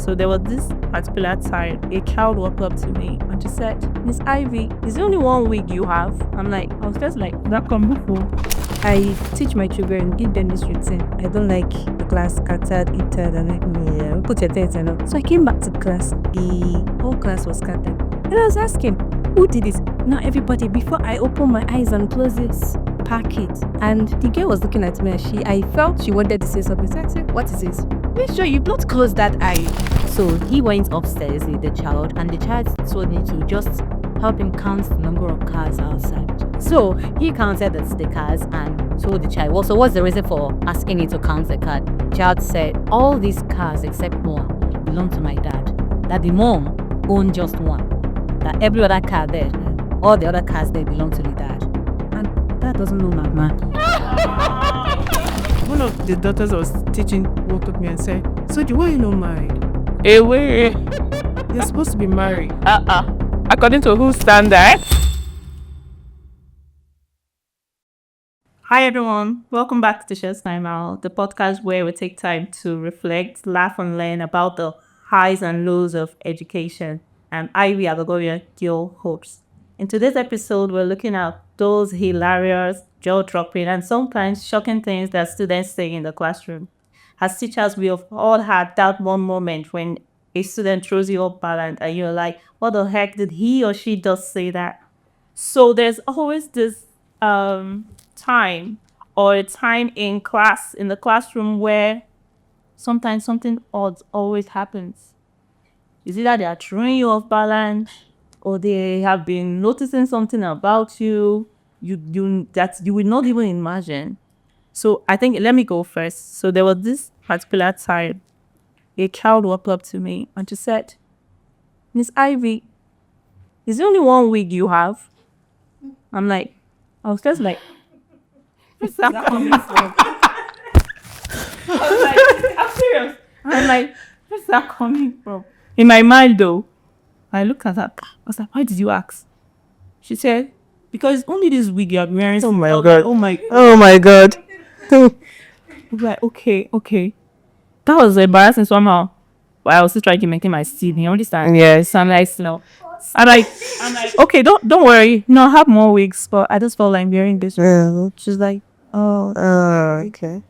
So there was this particular time, a child walked up to me and she said, "Miss Ivy, is there only one wig you have?" I was just like, that come before. I teach my children, give them this routine. I don't like the class scattered, eaten, and put your things and all. So I came back to class. The whole class was scattered. And I was asking, who did this? Not everybody. Before I open my eyes and close this packet, and the girl was looking at me and I felt she wanted to say something. So I said, "What is this? Make sure you don't close that eye." So he went upstairs with the child, and the child told me to just help him count the number of cars outside. So he counted the cars and told the child, "Well, so what's the reason for asking you to count the car?" The child said, "All these cars except one belong to my dad. That the mom owned just one. That every other car there, all the other cars there belong to the dad." And that doesn't know my man. One of the daughters I was teaching walked up to me and said, "So why are you not married? Away. You're supposed to be married." According to whose standard? Hi everyone, welcome back to Teachers Timeout, the podcast where we take time to reflect, laugh and learn about the highs and lows of education. I'm Ivy Agogoria, your host. In today's episode, we're looking at those hilarious, jaw-dropping and sometimes shocking things that students say in the classroom. As teachers, we have all had that one moment when a student throws you off balance and you're like, what the heck did he or she just say that? So there's always this time or a time in class, in the classroom, where sometimes something odd always happens. It's either they are throwing you off balance or they have been noticing something about you that you will not even imagine. So I think, let me go first. So there was this particular time, a child walked up to me and she said, "Miss Ivy, is there only one wig you have?" I was just like, where's that coming from? I'm serious. Where's that coming from? In my mind though, I looked at her. I was like, why did you ask? She said, because only this wig you're wearing. Oh my since-" God. Oh my. Oh my God. I was like, okay. That was embarrassing somehow. But I was still trying to maintain my seat. You understand? Yes. So I'm like, no. I'm like, okay, don't worry. No, I have more wigs, but I just felt like wearing this. She's like, oh, Okay.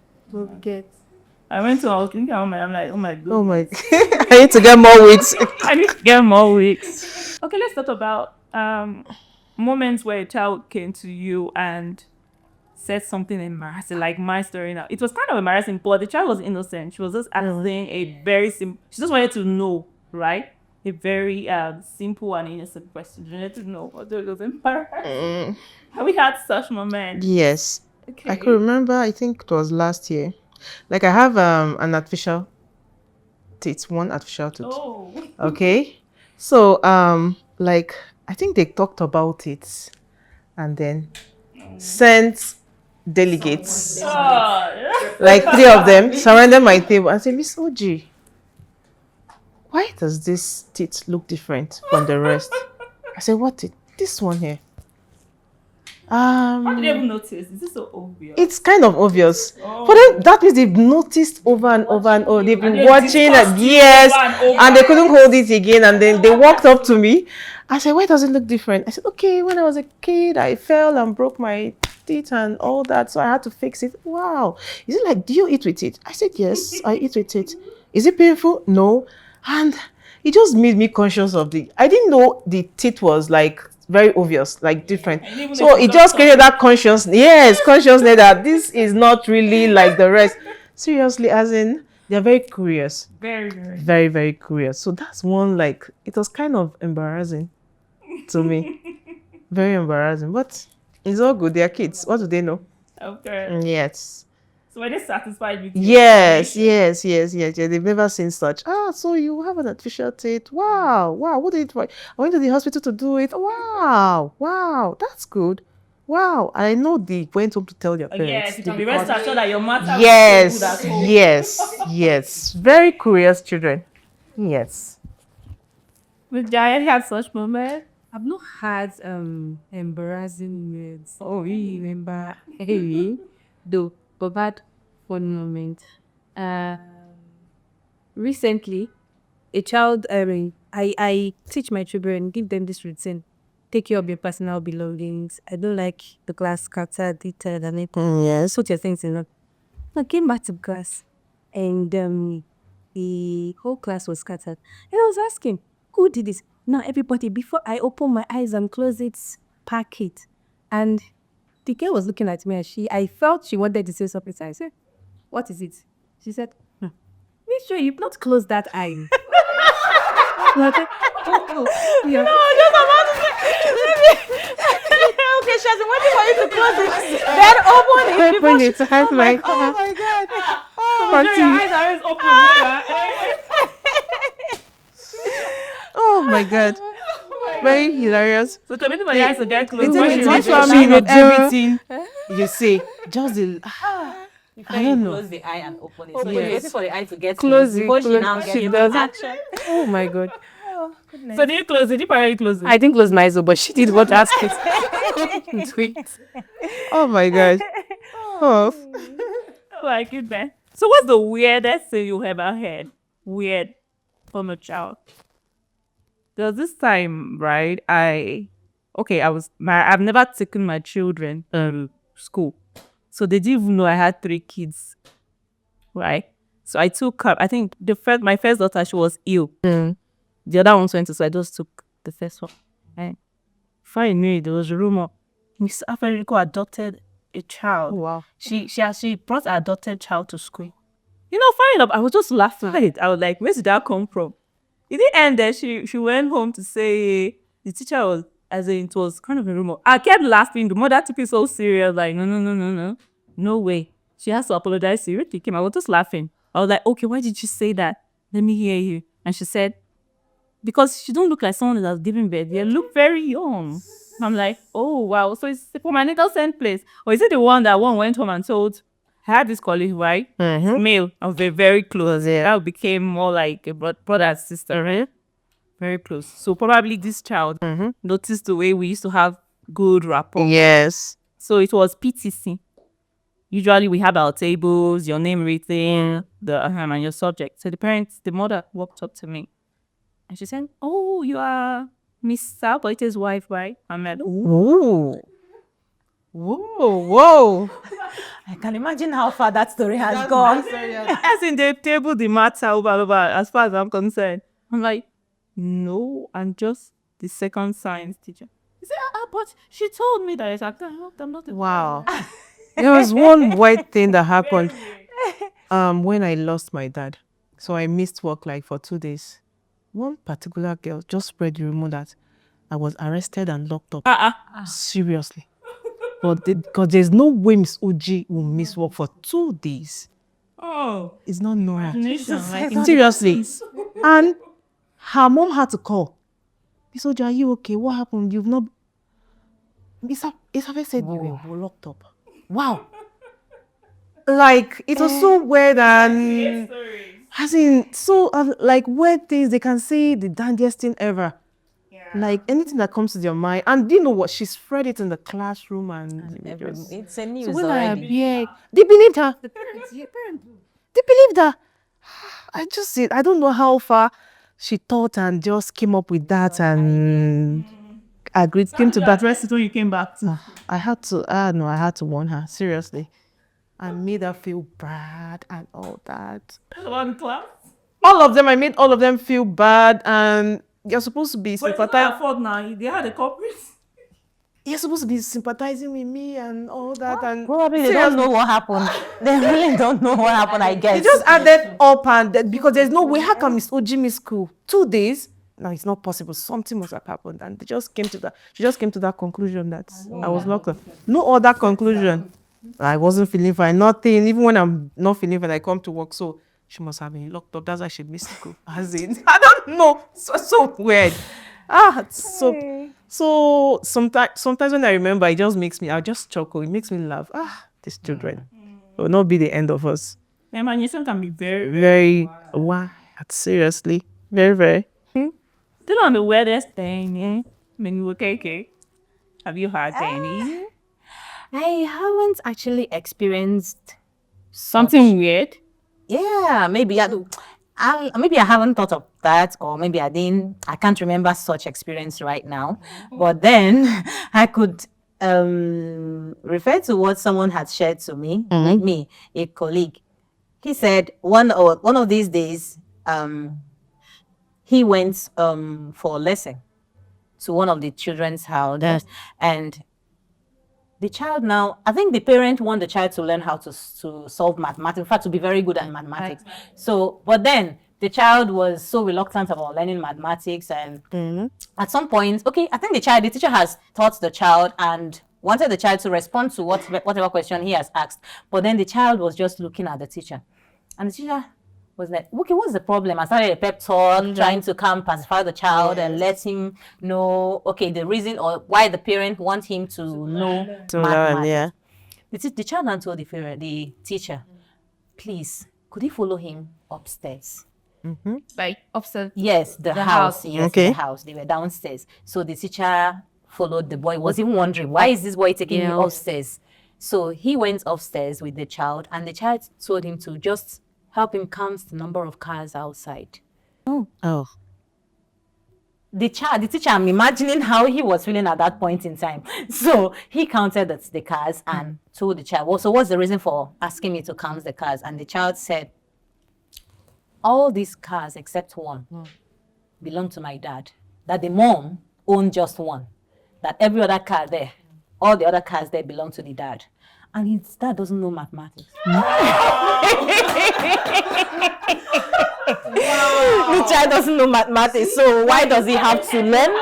I went to, I was thinking, I'm like, oh my god. Oh my. I need to get more wigs. I need to get more wigs. Okay, let's talk about moments where a child came to you and said something embarrassing, like my story now. It was kind of embarrassing, but the child was innocent. She was just asking a very simple, she just wanted to know, right? A very simple and innocent question. She wanted to know what it was embarrassing. Have we had such moments? Yes. Okay. I could remember, I think it was last year. Like I have an artificial teeth, one artificial tooth. Oh. Okay. So like I think they talked about it and then sent delegates, like 3 of them, surrounded my table and said, "Miss OG, why does this teeth look different from the rest?" I said, "What teeth? This one here." How did you even notice? Is this so obvious? It's kind of obvious. But then that means they've noticed over and over and over. They've been watching it, yes, and they couldn't hold it again. And then they walked up to me. I said, "Why does it look different?" I said, "Okay, when I was a kid, I fell and broke my teeth and all that, so I had to fix it." "Wow. Is it like, do you eat with it?" I said, "Yes, I eat with it." "Is it painful?" "No." And it just made me conscious of I didn't know the teeth was like very obvious, like different. So it just created that consciousness that this is not really like the rest. Seriously, as in, they're very curious. Very, very curious. So that's one, like, it was kind of embarrassing to me. Very embarrassing. But it's all good. They're kids. What do they know? Okay. Yes. So were they satisfied with you? Yes. They've never seen such. So you have an artificial teeth. Wow. What did I went to the hospital to do it. Wow. That's good. Wow. And I know they went home to tell their parents. Yes, you can be rest assured that your matter Yes. was so good at home. Yes. Very curious children. Yes. With Giant had such moments. I've not had embarrassing moments. Oh, you remember? Hey, though, but bad fun moment. Recently, a child, I teach my children, give them this routine. Take care of your personal belongings. I don't like the class scattered, detailed, and anything. Yes. Put your things in. I came back to class, and the whole class was scattered. And I was asking, who did this? Now everybody, before I open my eyes and close it, pack it. And the girl was looking at me, and I felt she wanted to say something. So I said, what is it? She said, make sure you've not closed that eye. Yeah. Okay, she has been waiting for you to close it. Then open it. Open it. I was like, oh my god. Oh my god. Very hilarious. So to me, my eyes are get closed. The When thing she is, reaches what the you line of do- everything. You see, just the. I don't know. Close the eye and open it. Open So you're it. waiting for the eye to get Close it. before she Close- now she gets does it. action. Oh my god. So do you close it? Did you finally close it? I didn't close my eyes, but she did what asked it. Oh my god. Oh. Like it, man. So what's the weirdest thing you ever heard? Weird from a child. There was this time, right? I've never taken my children school. So they didn't even know I had 3 kids. Right? So I took her, I think my first daughter, she was ill. The other ones went to, so I just took the first one. And before I knew it, there was a rumor. Miss Aferico adopted a child. Wow. She brought her adopted child to school. Funny enough, I was just laughing at it. I was like, where did that come from? In the end, then she went home to say the teacher was, as in it was kind of a rumor. I kept laughing. The mother took it so serious, like, no way. She has to apologize to you. She came. I was just laughing. I was like, okay, why did you say that? Let me hear you. And she said, because she don't look like someone that's giving birth. They look very young. I'm like, oh wow. So it's from an innocent place. Or is it the one that one went home and told, I had this colleague, right? Male. I was very, very close. That became more like a brother and sister, right? Very close. So probably this child noticed the way we used to have good rapport. Yes. So it was PTC. Usually we have our tables, your name written, and your subject. So the mother walked up to me and she said, oh, you are Miss Saboite's wife, right? I'm like, Whoa. Whoa. I can imagine how far that story has gone. as in the table, the matter, as far as I'm concerned. I'm like, no, I'm just the second science teacher. He said, but she told me that it's like, I'm not a Wow. There was one weird thing that happened when I lost my dad. So I missed work like for 2 days. One particular girl just spread the rumor that I was arrested and locked up. Seriously. But because there's no way Miss Uji will miss work for 2 days. Oh, It's not Nora. like Seriously. And her mom had to call. Miss Uji, are you okay? What happened? You've not... Isafe said you were locked up. Wow. Like, it was so weird and... As in, so, like, weird things, they can say the dandiest thing ever. Like, anything that comes to your mind. And do you know what? She spread it in the classroom and It's a news so when I already. appeared, they believed her. They believed her. I just said, I don't know how far she thought and just came up with that and agreed, came to that. address it when you came back to. I had to warn her, seriously. I made her feel bad and all that. One class. I made all of them feel bad, and you're supposed to be But it's sympathizing. not their fault now. They had a culprit. You're supposed to be sympathizing with me and all that. And Probably they don't know what happened. They really don't know what happened, I guess. they just added up and because there's no way. How can Miss Oji miss school 2 days? No, it's not possible. Something must have happened, and they just came to that. She just came to that conclusion that I was locked up. No other conclusion. I wasn't feeling fine. Nothing. Even when I'm not feeling fine, I come to work. So she must have been locked up. That's why she missed school. As in, I don't know. So weird. So sometimes when I remember, it just makes me. I just chuckle. It makes me laugh. These children will not be the end of us. Imagination can be very, Very wild. Seriously, very very. Still on the weirdest thing, yeah. I mean, okay. Have you had any? I haven't actually experienced Something weird? Yeah, maybe maybe I haven't thought of that, or maybe I can't remember such experience right now. But then I could refer to what someone had shared to me, with me, a colleague. He said one of these days, he went for a lesson to one of the children's house. Yes. And the child now, I think the parent want the child to learn how to solve mathematics, in fact, to be very good at mathematics. So, but then the child was so reluctant about learning mathematics, and at some point, okay, I think the teacher has taught the child and wanted the child to respond to whatever question he has asked. But then the child was just looking at the teacher, and the teacher was like, okay, what's the problem? I started a pep talk, trying to pacify the child and let him know, okay, the reason or why the parent wants him to know To learn, yeah. The child then told the teacher, please, could he follow him upstairs? Like upstairs. Yes, the house. Yes, Okay. the house. They were downstairs. So the teacher followed the boy. Was even wondering, why is this boy taking me upstairs? So he went upstairs with the child, and the child told him to just help him count the number of cars outside. Oh. The teacher, I'm imagining how he was feeling at that point in time. So he counted the cars and told the child, well, so what's the reason for asking me to count the cars? And the child said, all these cars except one belong to my dad. That the mom owned just one. That every other car there, all the other cars there belong to the dad. And his dad doesn't know mathematics. The child doesn't know mathematics, so why does he have to learn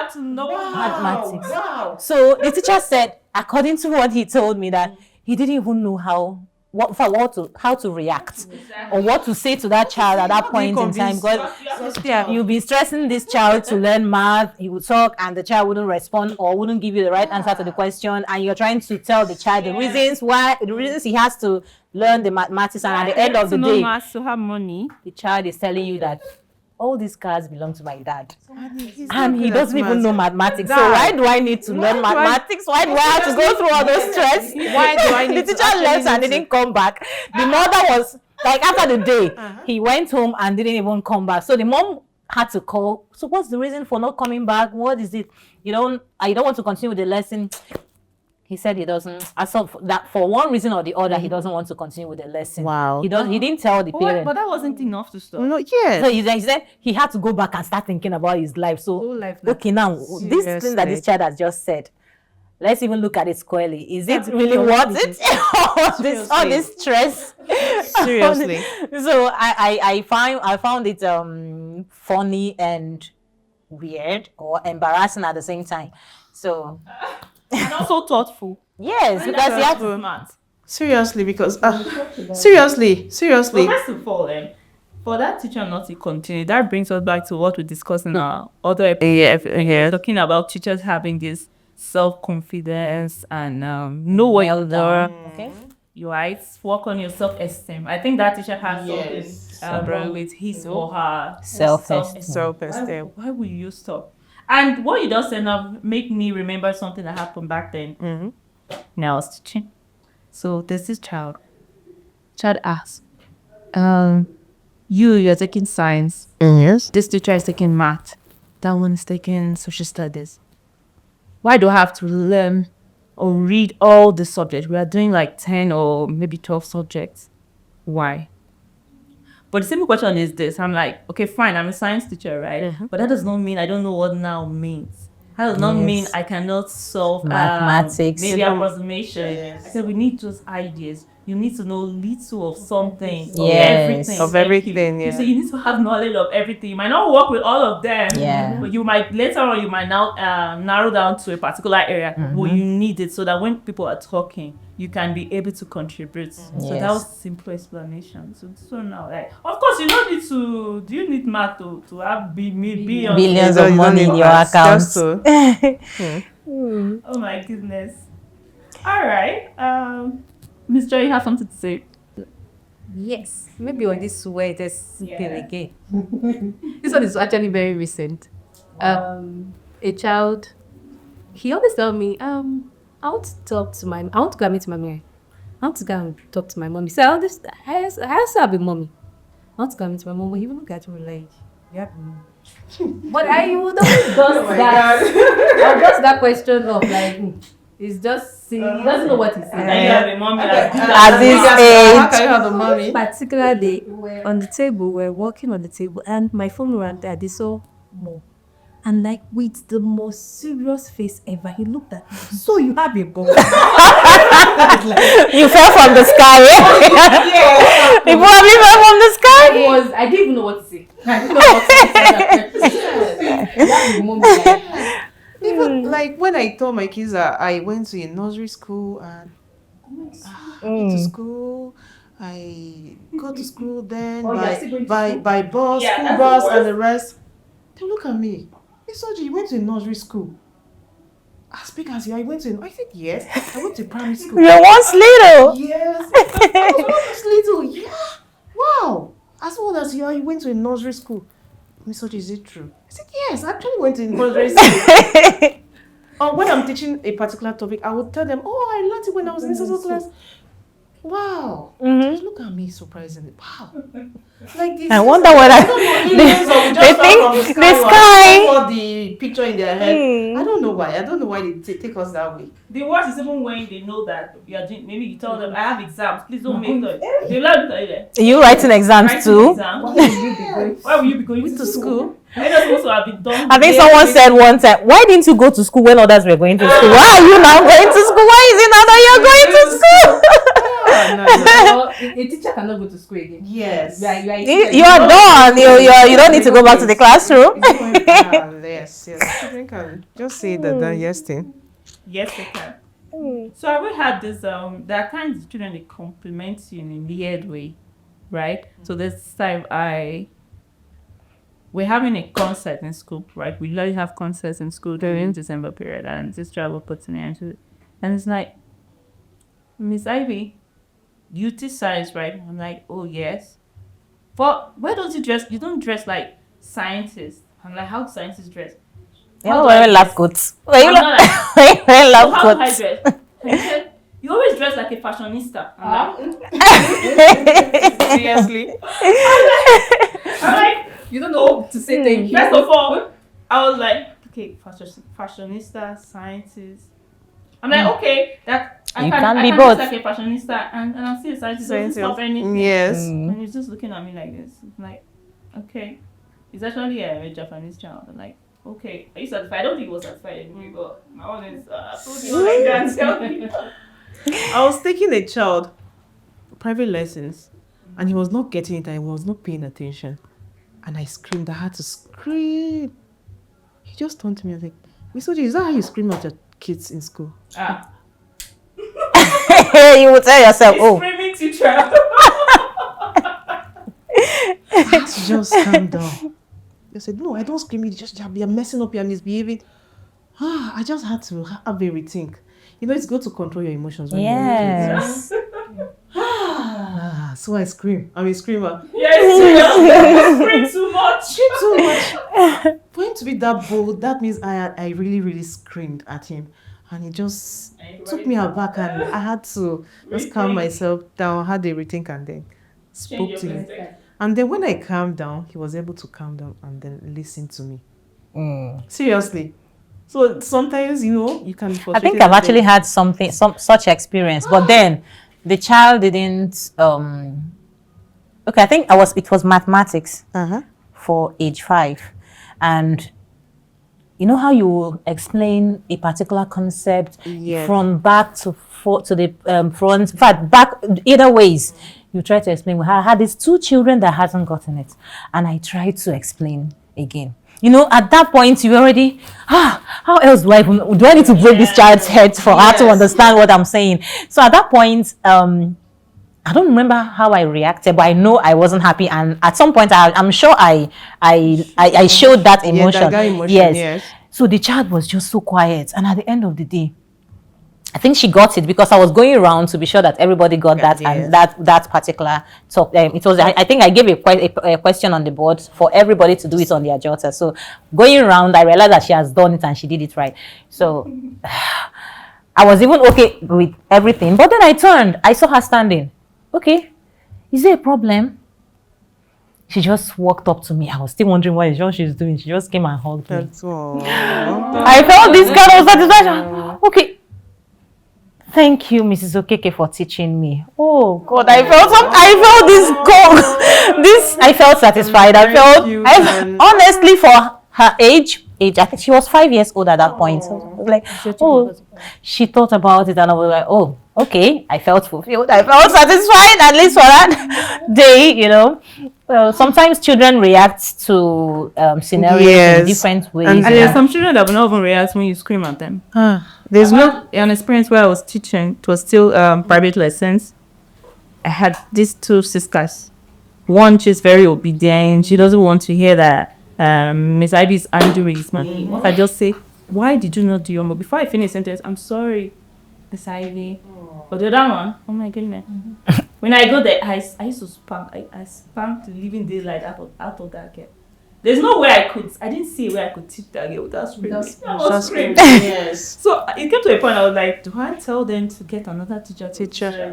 mathematics? Wow. So the teacher said, according to what he told me, that he didn't even know how to react or what to say to that child at that point in time, because you'll be stressing this child to learn math. He would talk and the child wouldn't respond or wouldn't give you the right answer to the question, and you're trying to tell the child the reasons he has to learn the mathematics, and at the end of the day, to have money. the child is telling you that all these cars belong to my dad. And he doesn't even know mathematics. So why do I need to learn mathematics? Why do I have to go through all those stress? Why do I need The to teacher actually left and need to- didn't come back. The mother was like, after the day, he went home and didn't even come back. So the mom had to call. So what's the reason for not coming back? What is it? You don't want to continue with the lesson. He said he doesn't. I saw that for one reason or the other, he doesn't want to continue with the lesson. Wow. He didn't tell the parent. But that wasn't enough to stop. No, yes. So he said he had to go back and start thinking about his life. So, life, like, okay, now, this thing that this child has just said, let's even look at it squarely. Is it really worth it? all this stress? Seriously. So I found it funny and weird or embarrassing at the same time. So, And also thoughtful. yes, because he had to. Smart. Seriously, because seriously. But first of all, for that teacher not to continue, that brings us back to what we discussed in our other episode, talking about teachers having this self-confidence and know what you're doing. Okay. You right, work on your self-esteem. I think that teacher has something wrong with his or her Self-esteem. Self-esteem. Why will you stop? And what you just said now make me remember something that happened back then. Now I was teaching. So there's this child. Child asks, you're taking science. Yes. This teacher is taking math. That one is taking social studies. Why do I have to learn or read all the subjects? We are doing like 10 or maybe 12 subjects. Why? But the simple question is this. I'm like, okay, fine, I'm a science teacher, right? But that does not mean I don't know what now means. That does not mean I cannot solve Mathematics. maybe approximation. I said we need those ideas. You need to know little of something, of Yes. everything. Of everything, yeah. So you need to have knowledge of everything. You might not work with all of them, but you might later on you might now narrow down to a particular area where you need it, so that when people are talking, you can be able to contribute. So that was simple explanation. So now, like, of course, you don't need to. Do you need math to have Billions No, of you don't money in need your maths, account. just to- Oh my goodness! All right, Miss Joy, you have something to say? Yes, maybe on this weirdest thing again. This one is actually very recent. A child, he always tell me, I want to go and meet my mommy. I want to go and talk to my mommy. So I also have a mommy. not coming to my mom, but he will look at me like, yeah. But I would always just that. I'll just that question of like, it's just see, he doesn't know what he's saying. And you have a mommy that's good At this How can age. you have a mommy? Particular day on the table, we're walking on the table, and my phone ran there. They saw more. And like with the most serious face ever, he looked at me. So you have a ball. You fell from the sky. You probably fell from the sky. I didn't even know what to say. I didn't know what to say. That moment, like, Even like when I told my kids that I went to a nursery school and I went to school, I go to school then by bus, Yeah, school that's bus the and the rest. They look at me. Hey, Soji, you went to a nursery school. As big as you are, I went to. I said yes. I went to primary school. You're once little. Yes. I was almost little. Yeah. Wow. As old as you are, you went to a nursery school. Miss Soji, is it true? I said yes. I actually went to a nursery school. Or when I'm teaching a particular topic, I would tell them, "Oh, I learned it when I was in social class." Wow. Just look at me surprisingly. Wow. Like this. I wonder what they think the the sky. for the picture in their head. I don't know why. I don't know why they take us that way. The worst is even when they know that you are doing, maybe you tell them, I have exams, please don't make noise. They love to tell you that. You writing exams Writing too? exam. Why will you be going to school? They're not supposed to have been done. I think someone said one time, why didn't you go to school when others were going to school? Why are you now going to school? Why is it now that you're going to school? well, a teacher cannot go to school again. Yes. You are done. You don't need to go back to the classroom. Yes. Children can just say the yes thing. Yes, they can. So have we had this, there are kinds of children that compliment you in a weird way, right? So this time we're having a concert in school, right? We usually have concerts in school during December period, and this travel puts me into it. And it's like, Miss Ivy, you teach science, right? I'm like, oh yes. But why don't you dress? You don't dress like scientists. I'm like, how do scientists dress? You're How not do I wearing dress? lab coats. I'm not like, Wearing so lab how do I coats. dress? And he said, you always dress like a fashionista. I'm like, Seriously. I'm like, You don't know to say thank you. first of all, I was like, okay, fashionista, scientist. I'm like, okay, that I You can can be dress both. like a fashionista and I'm still a scientist. Doesn't stop anything. Yes. And he's just looking at me like this. I'm like, okay. He's actually a Japanese child. I'm like, okay. Are you satisfied? I don't think he was satisfied anyway, but my one is like that. Tell me. I was taking a child private lessons and he was not getting it and he was not paying attention. And I screamed. I had to scream. He just turned to me and was like, Miss Oji, is that how you scream at your kids in school? You will tell yourself, He's oh, screaming teacher. I had to just calm down. I said, no, I don't scream. You're messing up, you're misbehaving. I just had to have a rethink. You know, it's good to control your emotions when yes. you're so I scream. I'm a screamer. Yes, scream too much. Scream too much. For him to be that bold, that means I really, really screamed at him. And he just took me aback and I had to just calm myself down, had a rethink and then spoke to him. And then when I calmed down, he was able to calm down and then listen to me. Seriously. So sometimes, you know, you can be I frustrated think I've and actually then- had some such experience, but then the child didn't. Okay, I think it was mathematics for age 5, and you know how you explain a particular concept Yes. from back to the front. In fact, back either ways. You try to explain. I had these 2 children that hasn't gotten it, and I tried to explain again. You know, at that point, you already, how else do I need to break this child's head for her to understand what I'm saying? So at that point, I don't remember how I reacted, but I know I wasn't happy. And at some point, I'm sure I showed that emotion. that guy emotion, yes. So the child was just so quiet. And at the end of the day, I think she got it because I was going around to be sure that everybody got that and that particular top. It was I think I gave a question on the board for everybody to do it on their jotter. So going around, I realized that she has done it and she did it right. So I was even okay with everything. But then I turned, I saw her standing. Okay, is there a problem? She just walked up to me. I was still wondering what she's doing. She just came and hugged me. That's all. I felt this kind of satisfaction. Okay. Thank you, Mrs. Okeke, for teaching me. Oh God, I felt this I felt satisfied. Honestly, for her age, I think she was 5 years old at that point. So I was like, oh, she thought about it, and I was like, oh, okay. I felt fulfilled. I felt satisfied, at least for that day, Well, sometimes children react to scenarios in different ways. And there are some children that will not even react when you scream at them. There's no An experience where I was teaching. It was still private lessons. I had these two sisters. One, she's very obedient. She doesn't want to hear that Miss Ivy is angry. I just say, why did you not do your homework? Before I finish the sentence, I'm sorry, Miss Ivy. But the other one, oh my goodness. When I go there, I used to spank. I spanked the living daylight out of that girl. There's no way I didn't see where I could teach that girl without screaming. I was screaming. Yes. So it came to a point I was like, do I tell them to get another teacher?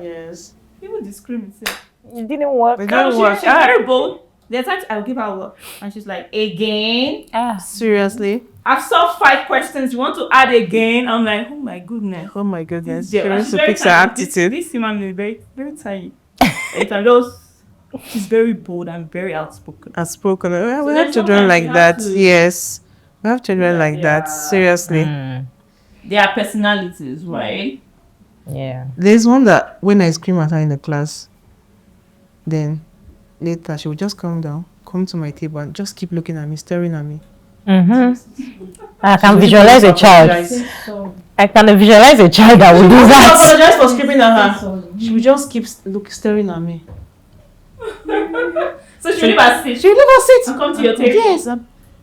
Yes. Even the screaming itself. It didn't work. It didn't work. She's very bold. There are times I'll give her work and she's like, again? Seriously? I've solved 5 questions. You want to add again? I'm like, oh my goodness. Oh my goodness. Yeah, She wants to very fix her tiny. attitude. This human being is very, very tiny. It can just, she's very bold and very outspoken. Outspoken. Well, we So have then children sometimes like you that. have to- Yes. We have children like that. Seriously. Their personalities, right? Yeah. There's one that when I scream at her in the class, then later she will just come down, come to my table and just keep looking at me, staring at me. I can visualize a child. I can visualize a child that will do I that. apologize for screaming at her. She will just keep staring at me. So she'll leave her seat. She will never sit. And come to your table. Yes.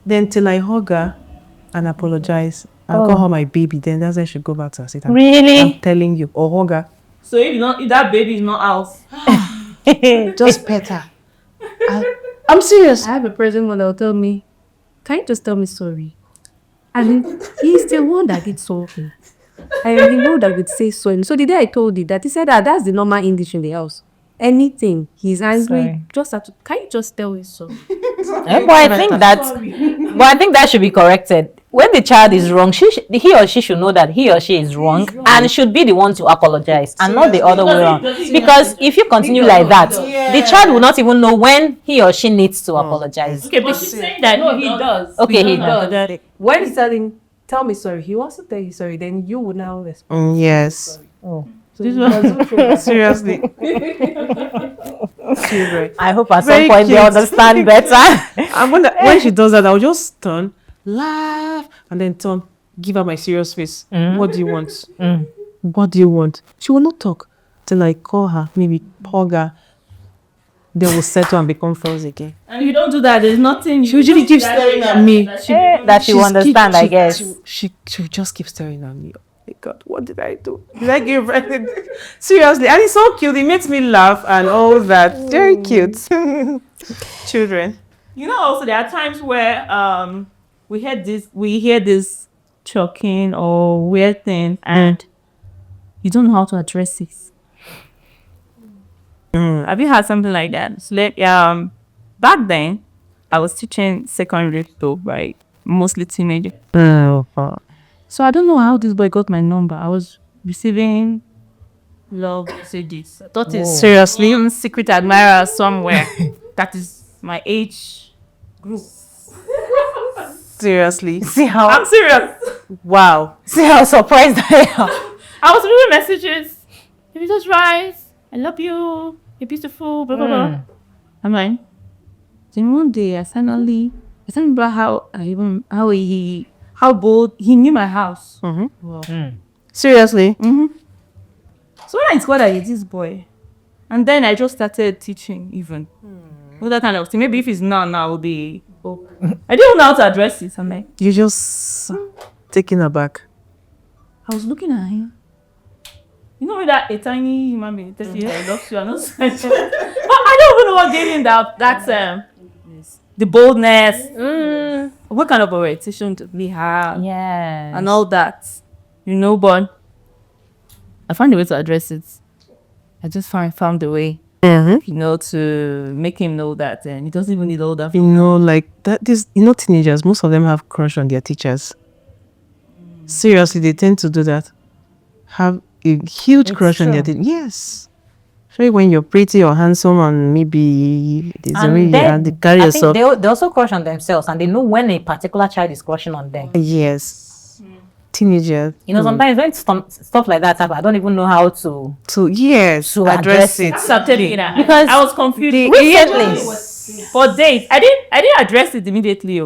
Then till I hug her and apologize and call her my baby, then that's when she go back to her seat. Really? I'm telling you. Or hug her. So if that baby is not out, Just pet her. I'm serious. I have a present one that will tell me, can you just tell me sorry? And he's the one that did something. I am the one that would say sorry. So the day I told you that, he said that that's the normal English in the house. Anything, he's angry, Sorry. just have to, can you just tell me so? But I think that should be corrected. When the child is wrong, he or she should know that he or she is wrong and should be the one to apologize and not the other way around. Because if you continue like that, the child will not even know when he or she needs to apologize. okay, but she's saying that No, he does. Okay, he does. When he's telling, tell me sorry, he wants to tell you sorry, then you will now respond. Yes. Oh. So he doesn't feel Seriously. I hope at Very some point they cute. understand better. And when she does that, I'll just turn, laugh, and then turn, give her my serious face. What do you want? What do you want? She will not talk till I call her, maybe hug her. Then we'll settle and become friends again. and if you don't do that, there's nothing. She usually keeps staring at me. That you understand, I guess. She just keeps staring at me. Oh my God, what did I do? Did I give anything? Seriously, and it's so cute. It makes me laugh and all that. Very cute. Children. You know, also there are times where we hear this choking or weird thing, and you don't know how to address it. Have you had something like that? So back then, I was teaching secondary school, right? Mostly teenagers. So I don't know how this boy got my number. I was receiving love messages. I thought it's Seriously? some secret admirer somewhere. That is my age group. Seriously. I'm serious. Wow. See how surprised I am. I was reading messages. If you just rise, I love you. You're beautiful. Blah blah blah. I'm like, then one day I remember how bold he knew my house. Seriously? So when I discovered that this boy, and then I just started teaching even. All that kind of thing. Maybe if it's now, I will be. I didn't know how to address it. I'm like, You're just taken aback. I was looking at him. You know that a tiny human being tells you I love you, I know. But I don't even know what gave him that the boldness. What kind of orientation do we have? Yeah. And all that. But I found a way to address it. I just found a way. to make him know that he doesn't even need all that. Like that. Teenagers, most of them have crush on their teachers. Seriously, they tend to do that. Have a huge crush on their teachers. Yes. Especially when you're pretty or handsome and maybe there's a way you have to carry I yourself. think they also crush on themselves, and they know when a particular child is crushing on them. Yes. Teenagers. Sometimes when stuff like that happen, I don't even know how to address it. So I'm telling you that Because I was confused. recently, For days, I didn't address it immediately.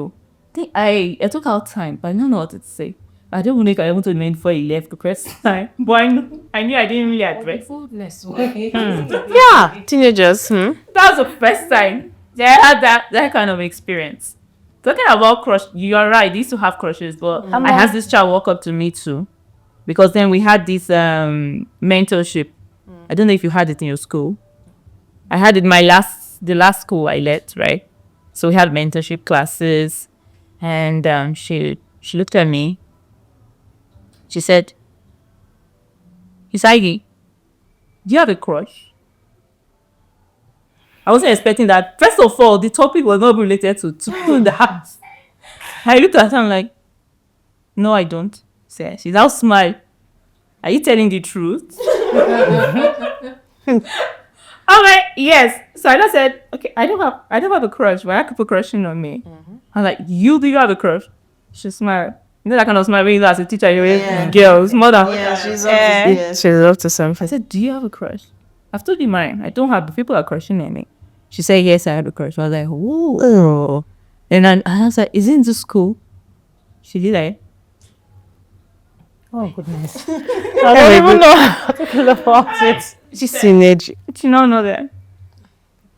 I took out time, but I don't know what to say. I don't think I want to remain before he left the press time, but I knew I didn't really address. Yeah, teenagers. That was the first time that I had that kind of experience. Talking about crush, you are right. They used to have crushes, but I had this child walk up to me too, because then we had this mentorship. I don't know if you had it in your school. I had it in the last school I led, right? So we had mentorship classes, and she looked at me. She said, "Hisagi, do you have a crush?" I wasn't expecting that. First of all, the topic was not related to people in the house. I looked at her and like, "No, I don't." She now smiled. "Are you telling the truth?" I'm like, "Yes." So I just said, "Okay, I don't have a crush, but I have people crushing on me." I'm like, do you have a crush?" She smiled. You know that kind of smile when you as a teacher, you're girls, mother. Yeah, she's up to something. I said, "Do you have a crush?" "I've told you mine. I don't have, but people are crushing on me." She said, "Yes, I have a crush." I was like, "Oh." And I was like, "Is it in the school?" She did like, oh goodness, I don't even know how to feel about it. She's teenage. she don't know that.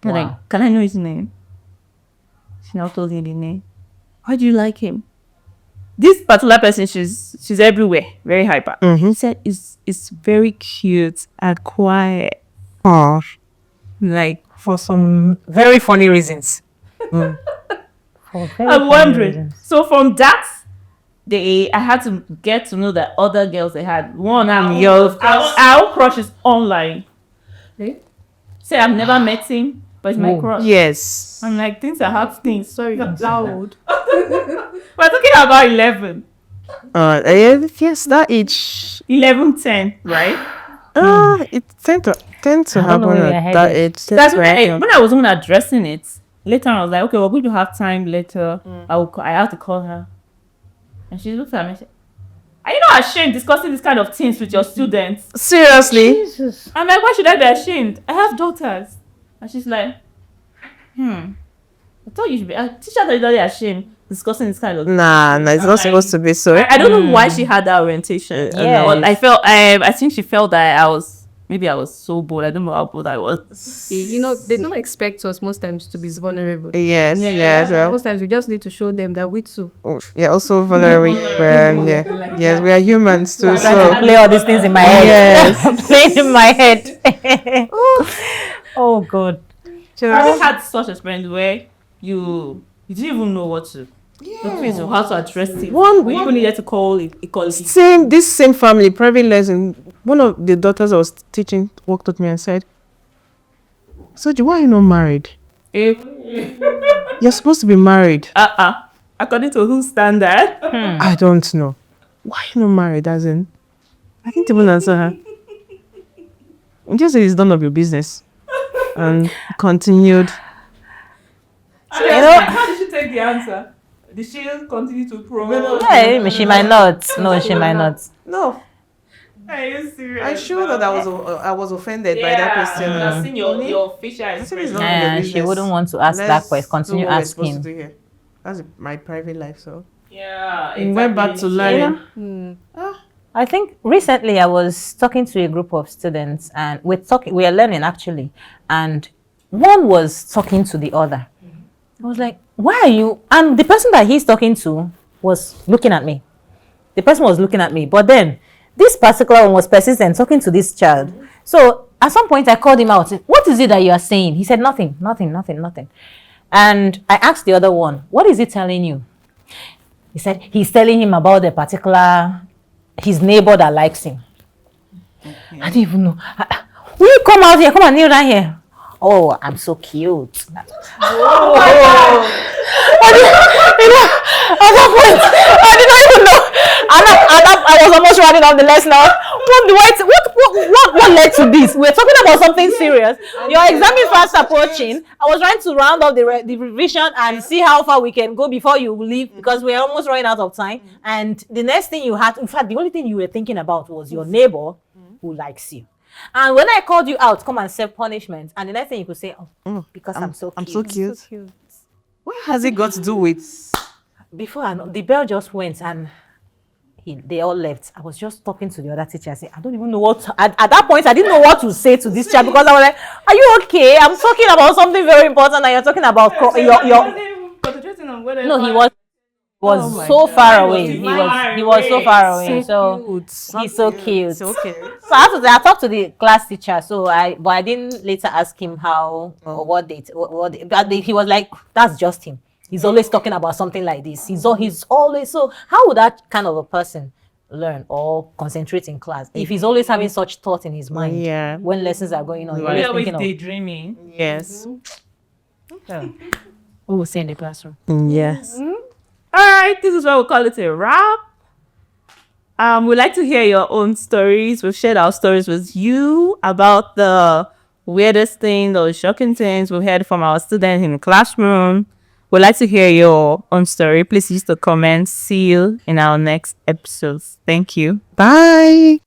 I'm Wow. like, "Can I know his name?" She now told me the name. "Why do you like him?" This particular person, she's everywhere, very hyper. He said it's very cute and quiet. Oh, Like, For some very funny reasons. For very I'm funny wondering. reasons. So from that, I had to get to know that other girls they had. One, I'm yours. Our crush is online. Say I've never met him, but it's my crush. yes. I'm like, things are happening. Sorry, loud. We're talking about 11. Yes, that age. 11, 10, right? It tend to I don't know happen where your at head that is. age. That's when I was even addressing it. Later on, I was like, "Okay, we're going to have time later." I have to call her. And she looked at me and said, "Are you not ashamed discussing this kind of things with your students?" Seriously? Jesus. I'm like, "Why should I be ashamed? I have daughters." And she's like, I thought you should be a teacher that is not ashamed discussing this kind of Nah, it's not supposed to be so. I don't know why she had that orientation. Yes. But I think she felt that I was so bold. I don't know how bold I was. They don't expect us most times to be vulnerable. Yes, well, Most times we just need to show them that we too. yeah, also vulnerable. Yes, we are humans too. Trying to So play all these things in my head. yes, Playing in my head. Oh God. I had such experience where you didn't even know what to how to address it. We even needed to call it equality. this same family private lesson. One of the daughters I was teaching walked up to me and said, "Soji, why are you not married? You're supposed to be married." According to whose standard? I don't know. Why are you not married? As in, I didn't even answer her. Just say it's none of your business, and continued. How did she take the answer? Did she continue to promote? Yeah, she might not. No, she might not. No, Are you serious? I'm sure that I was offended by that question. I've seen your facial It's expression. none of your And she business. wouldn't want to ask that Let's question. Continue do what we're supposed to asking. do here. That's my private life, so Yeah. we went back to learning. I think recently I was talking to a group of students, and we are learning actually, and one was talking to the other. I was like, "Why are you?" And the person that he's talking to was looking at me. The person was looking at me, but then this particular one was persistent, talking to this child. So at some point I called him out. "What is it that you are saying?" He said, "Nothing. And I asked the other one, "What is he telling you?" He said he's telling him about his neighbor that likes him. I didn't even know. "Will you come out here? Come and kneel down here." Oh, I'm so cute. At that point, I did not even know. I was almost running off the lesson. What led to this? We're talking about something serious. Your exam is fast approaching. I was trying to round up the revision and see how far we can go before you leave because we're almost running out of time. And the next thing you had, in fact, the only thing you were thinking about was your neighbor who likes you. And when I called you out, come and serve punishment, and the next thing you could say, oh, because I'm so cute. I'm so cute. What has it got to do with? Before I know, the bell just went and they all left. I was just talking to the other teacher. I said, I don't even know what at that point I didn't know what to say to this child because I was like, are you okay? I'm talking about something very important and you're talking about no, he was so far away. He was so far away. So he's so cute. So I talked to the class teacher. But I didn't later ask him how or what date. But he was like, that's just him. He's always talking about something like this. He's always so. How would that kind of a person learn or concentrate in class if he's always having such thought in his mind? Yeah. When lessons are going on, You're always daydreaming. Yes. We'll see in the classroom. Yes. All right, this is what we call it a wrap. We'd like to hear your own stories. We've shared our stories with you about the weirdest thing, those shocking things we've heard from our students in the classroom. We'd like to hear your own story. Please use the comments. See you in our next episodes. Thank you. Bye.